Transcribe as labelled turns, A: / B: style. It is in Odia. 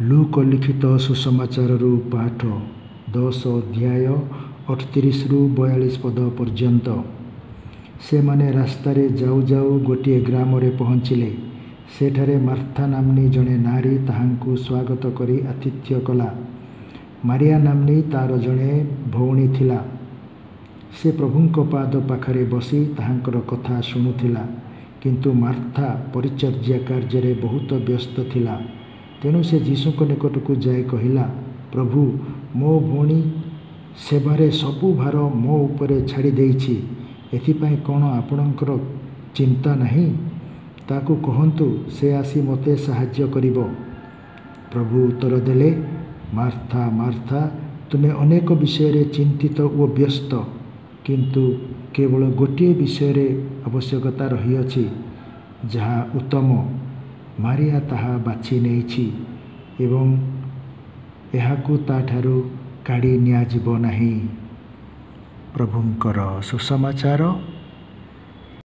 A: ଲୁକ ଲିଖିତ ସୁସମାଚାରରୁ ପାଠ 10 ଅଧ୍ୟାୟ 38ରୁ 42 ପଦ ପର୍ଯ୍ୟନ୍ତ। ସେମାନେ ରାସ୍ତାରେ ଯାଉ ଯାଉ ଗୋଟିଏ ଗ୍ରାମରେ ପହଞ୍ଚିଲେ। ସେଠାରେ ମାର୍ଥା ନାମ୍ନୀ ଜଣେ ନାରୀ ତାହାଙ୍କୁ ସ୍ୱାଗତ କରି ଆତିଥ୍ୟ କଲା। ମାରିଆ ନାମ୍ନୀ ତାର ଜଣେ ଭଉଣୀ ଥିଲା। ସେ ପ୍ରଭୁଙ୍କ ପାଦ ପାଖରେ ବସି ତାହାଙ୍କର କଥା ଶୁଣୁଥିଲା। କିନ୍ତୁ ମାର୍ଥା ପରିଚର୍ଯ୍ୟା କାର୍ଯ୍ୟରେ ବହୁତ ବ୍ୟସ୍ତ ଥିଲା। ତେଣୁ ସେ ଯୀଶୁଙ୍କ ନିକଟକୁ ଯାଇ କହିଲା, ପ୍ରଭୁ, ମୋ ଭଉଣୀ ସେବାରେ ସବୁ ଭାର ମୋ ଉପରେ ଛାଡ଼ି ଦେଇଛି। ଏଥିପାଇଁ କ'ଣ ଆପଣଙ୍କର ଚିନ୍ତା ନାହିଁ? ତାକୁ କହନ୍ତୁ, ସେ ଆସି ମୋତେ ସାହାଯ୍ୟ କରିବ। ପ୍ରଭୁ ଉତ୍ତର ଦେଲେ, ମାର୍ଥା ମାର୍ଥା, ତୁମେ ଅନେକ ବିଷୟରେ ଚିନ୍ତିତ ଓ ବ୍ୟସ୍ତ, କିନ୍ତୁ କେବଳ ଗୋଟିଏ ବିଷୟରେ ଆବଶ୍ୟକତା ରହିଅଛି। ଯାହା ଉତ୍ତମ, ମାରିଆ ତାହା ବାଛି ନେଇଛି ଏବଂ ଏହାକୁ ତାଠାରୁ କାଢ଼ି ନିଆଯିବ ନାହିଁ। ପ୍ରଭୁଙ୍କର ସୁସମାଚାର।